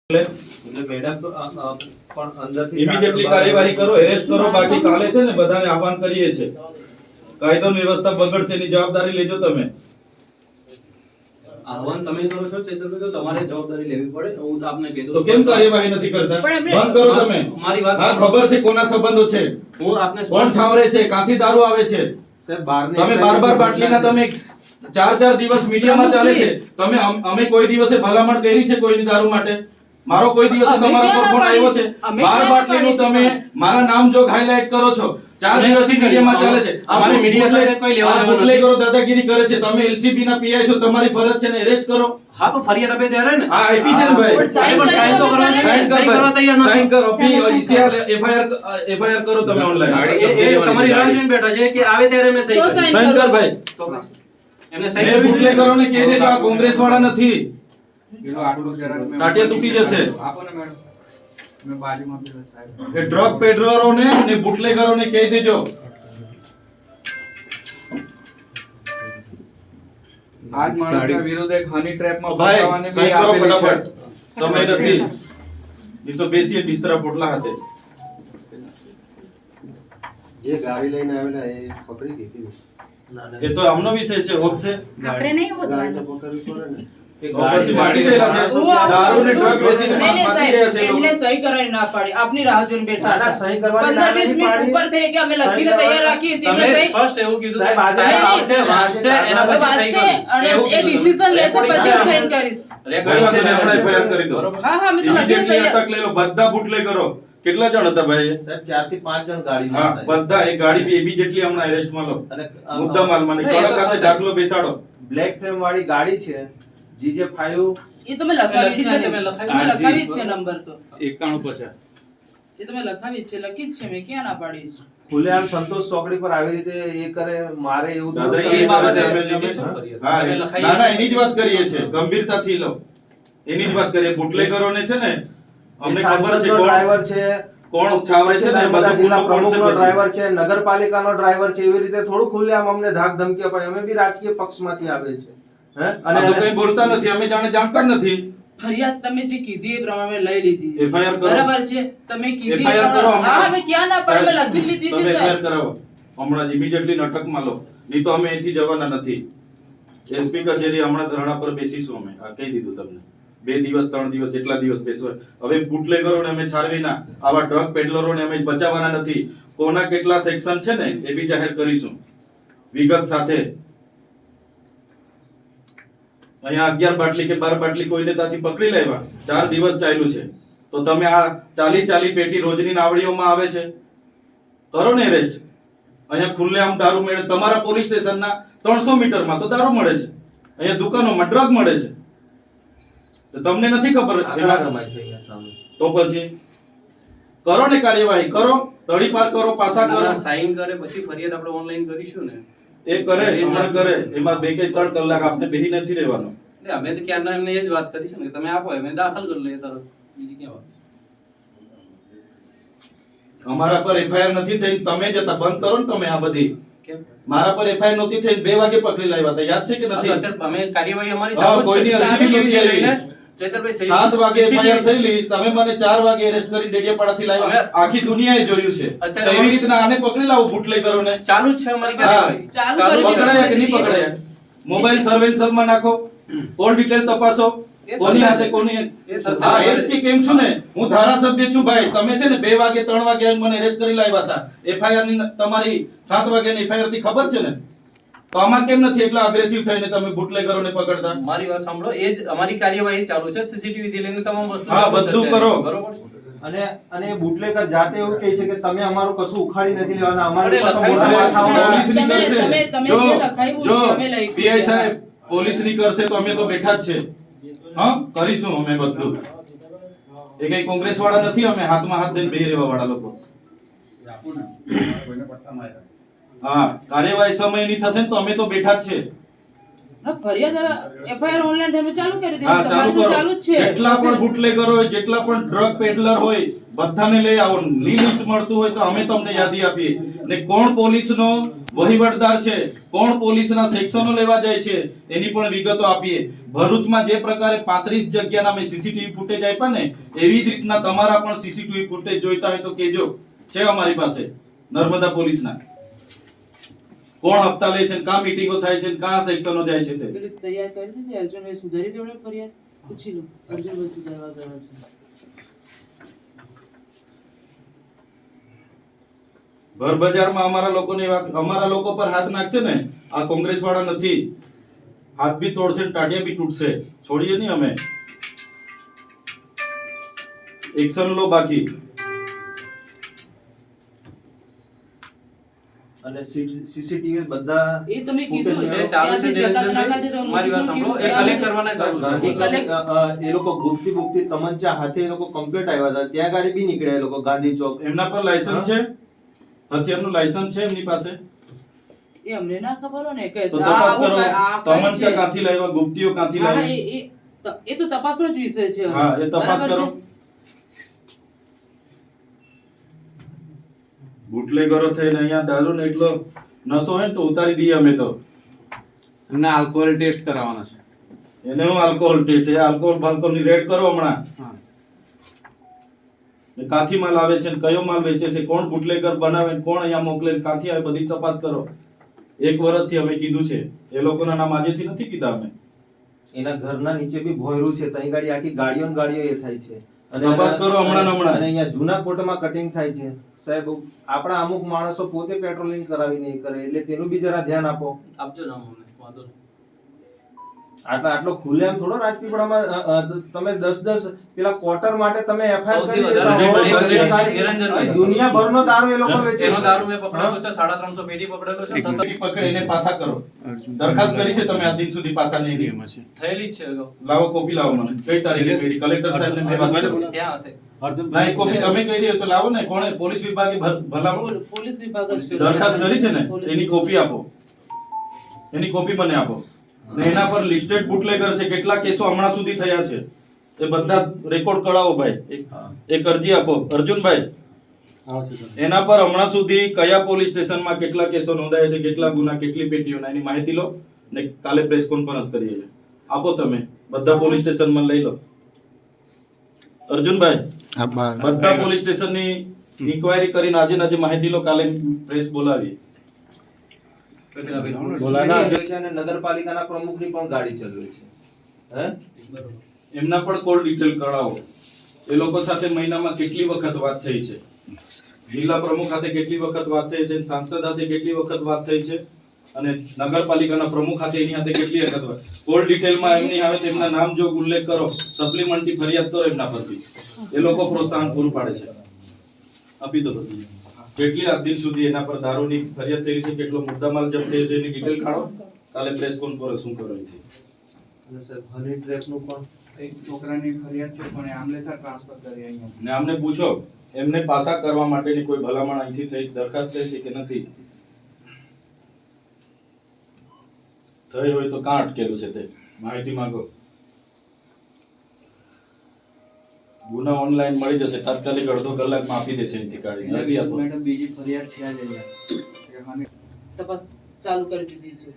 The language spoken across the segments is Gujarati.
ઇમિડિયેટલી કાર્યવાહી કરો, એરેસ્ટ કરો. બાકી કાલે છે ને બધાને આહવાન કરીએ છે, કાયદો વ્યવસ્થા બગડશે એની જવાબદારી લેજો તમે. આહવાન તમે કરો છો ચેતનભાઈ, તો તમારે જવાબદારી લેવી પડે. હું તો આપને કહી દઉં. તો કેમ કાર્યવાહી નથી કરતા? બંધ કરો તમે. મારી વાત હા, ખબર છે કોના સંબંધો છે, હું આપને કોણ છાવરે છે, ક્યાંથી દારૂ આવે છે. તમે બાર બાટલીના તમે 4 દિવસ મીડિયામાં ચાલે છે. તમે અમે કોઈ દિવસે ભલામણ કરી છે કોઈની દારૂ માટે? મારો કોઈ દિવસે તમારા પર ફોન આવ્યો છે? 12 બાટલીનું તમે મારા નામ જો હાઇલાઇટ કરો છો. 4 દિવસથી મીડિયામાં ચાલે છે. અમારે મીડિયા સાથે કોઈ લેવા દેવા નથી. કરો, દાદાગીરી કરે છે. તમે એલસીબી ના પીઆઈ છો, તમારી ફરજ છે ને એરેસ્ટ કરો. હા, પણ ફરિયાદ આપે ત્યારે ને. હા, આપી છે ને ભાઈ. પણ સાઈન તો કરવા જોઈએ. સાઈન કરવા તૈયાર નથી. સાઈન કરો. એફઆઈઆર કરો તમે ઓનલાઈન. એ તમારી રાહ જોઈને બેઠા છે કે આવે ત્યારે મેં સહી કરી. સાઈન કર ભાઈ. તો પછી એમને સહી મેં કરવી ભૂલે જોઈએ. કરો ને કહી દેજો આ કોંગ્રેસ વાળા નથી. ટાટિયા તૂટી જશે. એ ડ્રગ પેડલરોને ને બુટલેગરોને કહી દેજો. આજ માણસના વિરુદ્ધ એક હની ટ્રેપમાં ભાઈ ફસાવાની સહી બી કરો આપેલી છે. ફટાફટ. સમય નથી. એ તો બેસીએ બિસ્તરા પોટલા હાથે. જે ગાડી લઈને આવેલા એ પકડી દીધી. એ તો આમનો વિષય છે, હોત છે. આપણે નહીં ગાડી તો હોતું. પકડવી પડે ને. પછી માટી ગયેલા છે. દારૂ ને ડ્રગ બેસીને નહીં, નહીં, માટી ગયા છે સાહેબ, એ લોકો. એમને સહી કરવાની ના પાડી. આપની રાહ જોઈને બેઠા ના, હતા. સહી કરવાની 15-20 ના નથી મિનિટ પાડી. ઉપર થઈ કે અમે લખીને સહી તૈયાર કરવાની- રાખી હતી. તમે એમને સહી ફર્સ્ટ એવું કીધું કે સાહેબ, આજે સાહેબ આવશે, વાંચશે એના પછી સહી વાંચશે અને એવું એ કીધું ડિસિઝન તમે. લેશે પછી હું સાઈન રેકોર્ડિંગ કરીશ. રેકોર્ડિંગ છે ને, હમણાં FIR કરી દો. બરોબર. હા, હા, અમે તો લખીને Immediately તૈયાર. અટક લઈ લો. બધા બુટલેગરો. કેટલા જણ હતા ભાઈ એ? સાહેબ 4 થી 5 જણ ગાડીમાં હા, હતા. બધા એ ગાડી બી ઇમિડિયેટલી હમણાં એરેસ્ટમાં લો. અને મુદ્દા માલ મને કડક હાથે દાખલો બેસાડો. બ્લેક ફ્લેમ વાળી ગાડી છે, GJ5 એ તો મેં લખાવી લખી છે છે, ને. તમે લખાવી. તમે લખાવી જ છે નંબર તો. 91 એ તો મેં લખાવી જ છે, લખી જ છે, મેં ક્યાં ના પાડી છે. ખુલ્લેઆમ સંતોષ ચોકડી પર આવી રીતે એ કરે મારે એવું દાદા થોડું એ બાબતે કરે. અમે લીધી છે. હા, તમે લખાઈ ના ના એની જ વાત કરીએ છે, ગંભીરતાથી લો. એની જ વાત કરીએ. બુટલેગરોને છે ને અમને એ ખબર છે સાંસદનો કોણ ડ્રાઈવર છે, કોણ છાવરે છે ને નર્મદા બધું જિલ્લા કોણ છે પ્રમુખનો પછી. ડ્રાઈવર છે, નગરપાલિકાનો ડ્રાઈવર છે. એવી રીતે થોડું ખુલ્લેઆમ અમને ધાક ધમકી અપાય. અમે બી રાજકીય પક્ષમાંથી આવે છે. હે? આ તો કઈ બોલતા નથી, અમે જાણતા જ નથી. ફરિયાદ તમે જે કીધી એ પ્રમાણે મેં લઈ લીધી. FIR કરો. બરાબર છે, તમે કીધી એ FIR કરો પ્રમાણે. હા, હમણાં. અમે ક્યાં ના પાડી, મેં લખી લીધી છે તમે FIR સાહેબ. કરાવો હમણાં જ ઇમિડિયેટલી અટકમાં લો. નહીં તો અમે અહીંથી જવાના નથી. એસપી કચેરી હમણાં ધરણા પર બેસીશું અમે. આ કહી દીધું તમને. 2 દિવસ 3 દિવસ જેટલા દિવસ બેસવા. હવે બુટલેગરોને અમે છારવીના, આવા ડ્રગ પેડલરોને અમે બચાવવાના નથી. કોના કેટલા સેક્શન છે ને એ બી જાહેર કરીશું વિગત સાથે. અહીંયા 11 બાટલી કે 12 બાટલી કોઈને ત્યાંથી પકડી લેવા 4 દિવસ ચાલ્યું છે, તો તમે આ 40 પેટી રોજની નાવડીઓમાં આવે છે, કરો ને એરેસ્ટ. અહીંયા ખુલ્લેઆમ દારૂ મળે. તમારા પોલીસ સ્ટેશનના 300 મીટરમાં તો દારૂ મળે છે. અહીંયા દુકાનોમાં ડ્રગ મળે છે. તો તમને નથી ખબર? આંકડા રમાય છે અહીંયા સામે. તો પછી કરો ને કાર્યવાહી કરો, તડીપાર કરો, પાસા કરો. સાઈન કરે પછી ફરિયાદ આપણે ઓનલાઈન કરીશું ને. એ કરે હમણાં કરે. એમાં 2 કે 3 કલાક આપને બેહી નથી રહેવાનું. એટલે અમે તો ક્યારના એમને એ જ વાત કરી છે ને કે તમે આપો અમે દાખલ કરી લઈએ તરત. બીજી ક્યાં વાત? અમારા પર FIR નથી થઈ, તમે જતા બંધ કરો ને તમે આ બધી. કેમ? મારા પર FIR નહોતી થઈ, 2 વાગે પકડી લાવ્યા હતા, યાદ છે કે નથી? અત્યારે અમે કાર્યવાહી અમારી હા, ચાલુ જ કોઈની છે. અરજી નથી CCTV લઈને આવી. ચૈતરભાઈ 7 વાગે FIR CCTV થયેલી, તમે મને 4 વાગે એરેસ્ટ કરી ડેડિયાપાડાથી લાવ્યા. અમે- આખી દુનિયાએ જોયું છે. અત્યારે તો એવી રીતના આને પકડી લાવો બુટલેગરોને. ચાલુ જ છે અમારી હા. કાર્યવાહી. ચાલુ ચાલુ કરી દીધી. પકડાયા કે નહીં પકડાયા? મોબાઈલ સર્વેલન્સમાં નાખો, કોલ ડિટેલ તપાસો, એ કોની થશે. હાથે કોની. એ થશે. હા, એ જ કે કેમ છું ને, હું ધારાસભ્ય છું ભાઈ. તમે છે ને 2 વાગે 3 વાગે મને એરેસ્ટ કરી લાવ્યા હતા. FIR ની તમારી 7 વાગ્યાની FIR થી ખબર છે ને? તો આમાં કેમ નથી એટલા અગ્રેસિવ થઈને તમે બુટલેગરોને પકડતા? મારી વાત સાંભળો, એ જ અમારી કાર્યવાહી ચાલુ છે. સીસીટીવી થી લઈને તમામ વસ્તુ હા, ચાલુ છે બધું અત્યારે. કરો. બરોબર છે? અને બુટલેકર જાતે એવું કહે છે કે તમે અમારું કશું ઉખાડી નથી લેવાના, અમારું આપણે ઉપર તો લખાયું મોટા છે. માથા વાળા. પોલીસની તમે- કરશે. તમે- તમે જો- જે લખાયું જો, છે, અમે લખ્યું PI છે. સાહેબ પોલીસની કરશે તો અમે તો બેઠા જ છે. હા, કરીશું અમે બધું. એ કઈ કોંગ્રેસ વાળા નથી, અમે હાથમાં હાથ દઈને બેહી રહેવા વાળા લોકો. હા, કાર્યવાહી સમયની થશે ને તો અમે તો બેઠા જ છે. ના, ફરિયાદ FIR ઓનલાઈન તમે ચાલુ કરી હા, દીધી. તમારી તો કરો. ચાલુ જ છે. જેટલા પણ બુટલેગર હોય, જેટલા પણ ડ્રગ પેડલર હોય, બધાને લઈ આવો. લિસ્ટ મળતું હોય તો અમે તમને યાદી આપીએ. ને કોણ પોલીસનો વહીવટદાર છે, કોણ પોલીસના સેક્શનો લેવા જાય છે, એની પણ વિગતો આપીએ. ભરૂચમાં જે પ્રકારે 35 જગ્યાના મેં સીસીટીવી ફૂટેજ આપ્યા ને, એવી જ રીતના તમારા પણ સીસીટીવી ફૂટેજ જોઈતા હોય તો કહેજો. છે અમારી પાસે નર્મદા પોલીસના. કોણ હપ્તા લે છે, કાં મીટિંગો થાય છે, કાં સેક્શનો જાય છે તે. પેલી તૈયાર કરી દીધી અર્જુનભાઈ સુધારી દેવડે ફરિયાદ પૂછી લો. અર્જુનભાઈ સુધારવા ગયા છે. ભર બજારમાં અમારા લોકો પર હાથ નાખશે ને, આ કોંગ્રેસ વાળા નથી. હાથ બી તોડશે ને ટાટિયા બી તૂટશે. છોડીએ નહીં અમે. એક્શન લો બાકી. અને સીસીટીવી બધા એ તમે કીધું ફૂટેજ એ ચાલુ છે ત્યાંથી જકાત નિરંજનભાઈ. નાકાતે તો મારી વાત સાંભળો. એ કલેક્ટ કરવાના ચાલુ છે. એ collect- એ લોકો ગુપ્તી તમંચા હાથે એ લોકો કમ્પ્લીટ આવ્યા હતા, ત્યાં ગાડી બી નીકળ્યા એ લોકો ગાંધી ચોક. એમના પર લાયસન્સ છે, હથિયારનું લાયસન્સ છે એમની પાસે. એ અમને ના ખબર હોય ને કે તો આ તપાસ આવું કરો. આ કઈ તમંચા છે. ક્યાંથી લાવ્યા, ગુપ્તીઓ ક્યાંથી હા, લાવી, એ તો તપાસનો જ વિષય છે. હા એ તપાસ બરાબર કરો. છે? બુટલેગરો થઈને અહીંયા દારૂ ને એટલો નશો હોય ને તો ઉતારી દઈએ અમે તો. એમને આલ્કોહોલ ટેસ્ટ કરાવવાના છે. એને હું આલ્કોહોલ ટેસ્ટ, એ આલ્કોહોલ બાલ્કોહોલની રેડ કરો હમણાં. હા. ને કાંથી માલ આવે છે ને કયો માલ વેચે છે, કોણ બુટલેગર બનાવે ને કોણ અહીંયા મોકલે ને કાંથી આવે, બધી તપાસ કરો. 1 વર્ષથી અમે કીધું છે. એ લોકોના નામ આજેથી નથી કીધા અમે. એના ઘરના નીચે બી ભોયરું છે, તઈ ગાડી આખી ગાડીઓ ને ગાડીઓ એ થાય છે. તપાસ કરો હમણાં ને હમણાં. અને અહીંયા જૂના કોર્ટમાં કટિંગ થાય છે. સાહેબ, આપણા અમુક માણસો પોતે પેટ્રોલિંગ કરાવી નહીં કરે, એટલે તેનું બી જરા ધ્યાન આપો. આપજો નામ અમને, વાંધો નહીં. આટલો ખુલ્લેઆમ થોડો રાજપીપળામાં તમે 10 પેલા ક્વાર્ટર માટે તમે એફઆઈઆર સૌથી કરી વધારે દેતા હો. નિરંજનભાઈ. નિરંજનભાઈ, દુનિયાભરનો દારૂ એ લોકો વેચે એનો છે. દારૂ મેં પકડેલો છે, 350 પેટી પકડેલો છે. સતત પેટી પકડી એને પાસા કરો. દરખાસ્ત કરી છે તમે આજ દિન સુધી પાસા નહીં કરી. એમાં છે. થયેલી જ છે અગાઉ. લાવો કોપી લાવો મને. કઈ તારીખે કરી? કલેક્ટર સાહેબને મેં વાત કરી. ત્યાં હશે. ના, એ કોપી તમે કરી હોય તો લાવો ને. કોણે? પોલીસ વિભાગે ભલામણ પોલીસ વિભાગ જ છે. દરખાસ્ત કરી છે ને, પોલીસ એની વિભાગ. કોપી આપો. એની કોપી મને આપો. ને એના પર લિસ્ટેડ બુટલેગર છે, કેટલા કેસો હમણાં સુધી થયા છે એ બધા રેકોર્ડ કઢાવો ભાઈ. એક અરજી આપો અર્જુનભાઈ. એના પર હમણાં સુધી કયા પોલીસ સ્ટેશનમાં કેટલા કેસો નોંધાયા છે, કેટલા ગુના, કેટલી પેટીઓના, એની માહિતી લો ને કાલે પ્રેસ કોન્ફરન્સ કરીએ છીએ. આપો તમે બધા પોલીસ સ્ટેશનમાં લઈ લો. અર્જુનભાઈ, બધા પોલીસ સ્ટેશનની ઇન્ક્વાયરી કરીને આજે માહિતી લો, કાલે પ્રેસ બોલાવીએ. છે અને નગરપાલિકાના પ્રમુખની પણ ગાડી ચલાવે છે. હે? બરોબર. એમના પણ કોલ ડિટેલ કઢાવો. એ લોકો સાથે મહિનામાં કેટલી વખત વાત થઈ છે, જિલ્લા પ્રમુખ સાથે કેટલી વખત વાત થઈ છે, સાંસદ સાથે કેટલી વખત વાત થઈ છે, અને નગરપાલિકાના પ્રમુખ સાથે એની સાથે કેટલી વખત વાત. કોલ ડિટેલમાં એમની આવે તેમના નામ જો ઉલ્લેખ કરો, સપ્લિમેન્ટરી ફરિયાદ કરો એમના પરથી. એ લોકો પ્રોત્સાહન પૂરું પાડે છે. આપી દો બધું. કેટલી આજ દિન સુધી એના પર દારૂની ફરિયાદ થયેલી છે, કેટલો મુદ્દામાલ જપ્ત થયો છે, એની ડિટેલ કાઢો. કાલે પ્રેસ કોન્ફરન્સ શું કરવાની છે. અને સાહેબ, હની ટ્રેપનું પણ એક છોકરાની ફરિયાદ છે પણ એ આમલેથા ટ્રાન્સફર કરી અહીંયા. ને આમને પૂછો, એમને પાસા કરવા માટેની કોઈ ભલામણ અહીંથી થઈ, દરખાસ્ત થઈ છે કે નથી થઈ હોય તો કાં અટકેલું છે તે માહિતી માંગો. ગુના ઓનલાઈન મળી જશે, તાત્કાલિક અડધો કલાકમાં આપી દેશે એમથી કાઢીને. નથી આપો. મેડમ બીજી ફરિયાદ છે જ અહીંયા. કે હાની તપાસ ચાલુ કરી દીધી છે.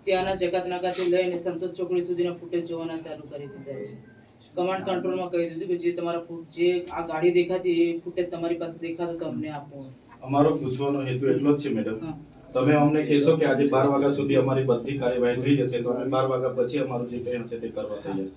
ત્યાંના જકાત નાકાથી લઈને સંતોષ ચોકડી સુધીના ફૂટેજ જોવાના ચાલુ કરી દીધા છે. કમાન્ડ કંટ્રોલમાં કહી દીધું કે જે તમારા જે આ ગાડી દેખાતી એ ફૂટેજ તમારી પાસે દેખાતો તો અમને આપો. અમારો પૂછવાનો હેતુ એટલો જ છે મેડમ. હા. તમે અમને કહેશો કે આજે 12 વાગ્યા સુધી અમારી બધી કાર્યવાહી થઈ જશે, તો અમે 12 વાગ્યા પછી અમારું જે કંઈ હશે તે કરવા તૈયાર છે.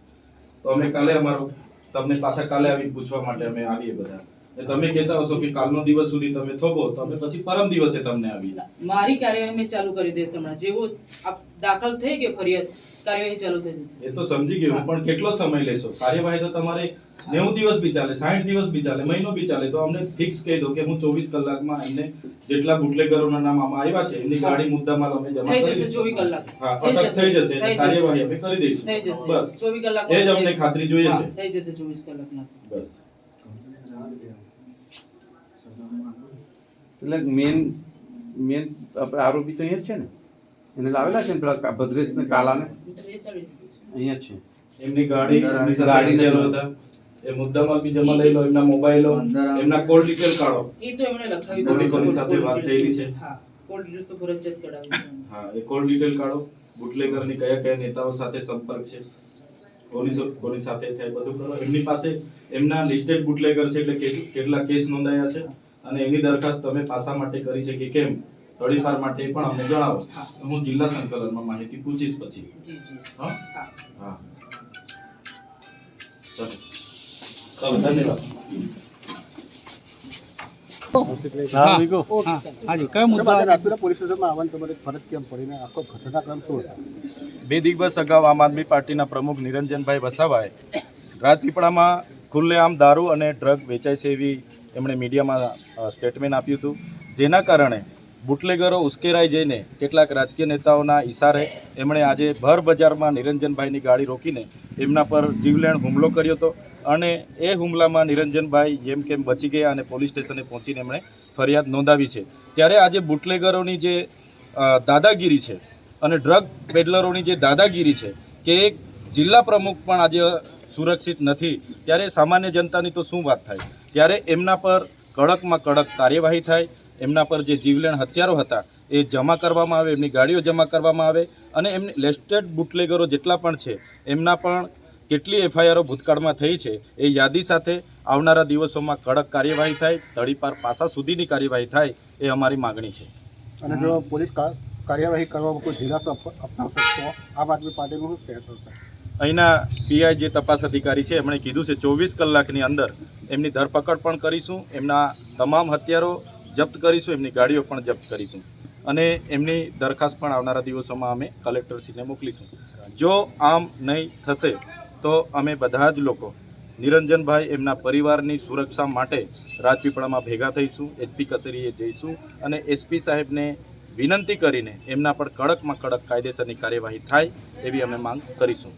તો અમે કાલે અમારું તમને પાછા કાલે આવી પૂછવા માટે અમે આવીએ બધા. ને તમે કહેતા હશો કે કાલનો દિવસ સુધી તમે થોભો તો અમે પછી પરમ દિવસે તમને આવીએ. મારી કાર્યવાહી મેં ચાલુ કરી દઈશ હમણાં. જેવું આ દાખલ થઈ ગઈ ફરિયાદ, કાર્યવાહી ચાલુ થઈ જશે. એ તો સમજી ગયો હું, પણ કેટલો સમય લેશો? કાર્યવાહી તો તમારે 90 દિવસ બી ચાલે, 60 દિવસ બી ચાલે, મહિનો બી ચાલે. તો અમને ફિક્સ કહી દો કે હું 24 કલાકમાં એમને જેટલા બુટલેગરોના નામ આમાં આવ્યા છે એમની ગાડી મુદ્દામાલ અમે જમા થઈ કરી જશે દઈશું. 24 કલાક. હા, અટક થઈ જશે એટલે કાર્યવાહી અમે કરી દઈશું. થઈ જશે. બસ 24 કલાક. એ જ અમને ખાતરી જોઈએ છે. થઈ જશે 24 કલાકના. બસ એટલે મેન આરોપી તો અહીંયા જ છે ને, એને લાવેલા છે ને પેલા ભદ્રેશ ને કાલાને બેસાડી દીધું છે. અહીંયા જ છે. એમની ગાડી એમની સાથે ગાડી હથિયારો હતા. એ મુદ્દામાં બી જમા લઈ લો, એમના મોબાઈલો, એમના કોલ ડિટેલ કાઢો. એ તો એમણે લખાવી કોની દીધું છે. કોની સાથે વાત થયેલી છે? હા, કોલ ડિટેલ્સ તો ફરજિયાત કઢાવી છે. હા, એ કોલ ડિટેલ કાઢો. બુટલેગરની કયા કયા નેતાઓ સાથે સંપર્ક છે, કોની સાથે થાય બધું કરો. એમની પાસે એમના લિસ્ટેડ બુટલેગર છે એટલે કેટલા કેસ નોંધાયા છે અને એની દરખાસ્ત તમે પાસા માટે કરી છે કે કેમ, તડીપાર માટે એ પણ અમને જણાવો. હું જિલ્લા સંકલનમાં માહિતી પૂછીશ પછી. જી જી. હા હા. હા, ચલો ધન્યવાદ. બે દિવસ અગાઉ આમ આદમી પાર્ટીના પ્રમુખ નિરંજનભાઈ વસાવાએ રાજપીપળામાં ખુલ્લેઆમ દારૂ અને ડ્રગ વેચાય છે એવી એમણે મીડિયામાં સ્ટેટમેન્ટ આપ્યું હતું, જેના કારણે બુટલેગરો ઉશ્કેરાઈ જઈને કેટલાક રાજકીય નેતાઓના ઇશારે એમણે આજે ભર બજારમાં નિરંજનભાઈની ગાડી રોકીને એમના પર જીવલેણ હુમલો કર્યો હતો અને એ હુમલામાં નિરંજનભાઈ જેમ કેમ બચી ગયા અને પોલીસ સ્ટેશને પહોંચીને એમણે ફરિયાદ નોંધાવી છે. ત્યારે આજે બુટલેગરોની જે દાદાગીરી છે અને ડ્રગ પેડલરોની જે દાદાગીરી છે કે એક જિલ્લા પ્રમુખ પણ આજે સુરક્ષિત નથી, ત્યારે સામાન્ય જનતાની તો શું વાત થાય. ત્યારે એમના પર કડકમાં કડક કાર્યવાહી થાય, એમના પર જે જીવલેણ હથિયારો હતા એ જમા કરવામાં આવે, એમની ગાડીઓ જમા કરવામાં આવે અને એમની લિસ્ટેડ બુટલેગરો જેટલા પણ છે એમના પણ કેટલી એફઆઈઆરો ભૂતકાળમાં થઈ છે એ યાદી સાથે આવનારા દિવસોમાં કડક કાર્યવાહી થાય, તડીપાર પાસા સુધીની કાર્યવાહી થાય એ અમારી માગણી છે. અને જો પોલીસ કાર્યવાહી કરવામાં કોઈ ઢીલાસો અપનાવશે તો આમ આદમી પાર્ટીનું શું કહેતો છે? અહીંના પીઆઈ જે તપાસ અધિકારી છે એમણે કીધું છે 24 કલાકની અંદર એમની ધરપકડ પણ કરીશું, એમના તમામ હથિયારો જપ્ત કરીશું, એમની ગાડીઓ પણ જપ્ત કરીશું અને એમની દરખાસ્ત પણ આવનારા દિવસોમાં અમે કલેક્ટરશ્રીને મોકલીશું. જો આમ નહીં થશે તો અમે બધા જ લોકો નિરંજનભાઈ એમના પરિવારની સુરક્ષા માટે રાજપીપળામાં ભેગા થઈશું, એચપી કચેરીએ જઈશું અને એસપી સાહેબને વિનંતી કરીને એમના પર કડકમાં કડક કાયદેસરની કાર્યવાહી થાય એવી અમે માંગ કરીશું.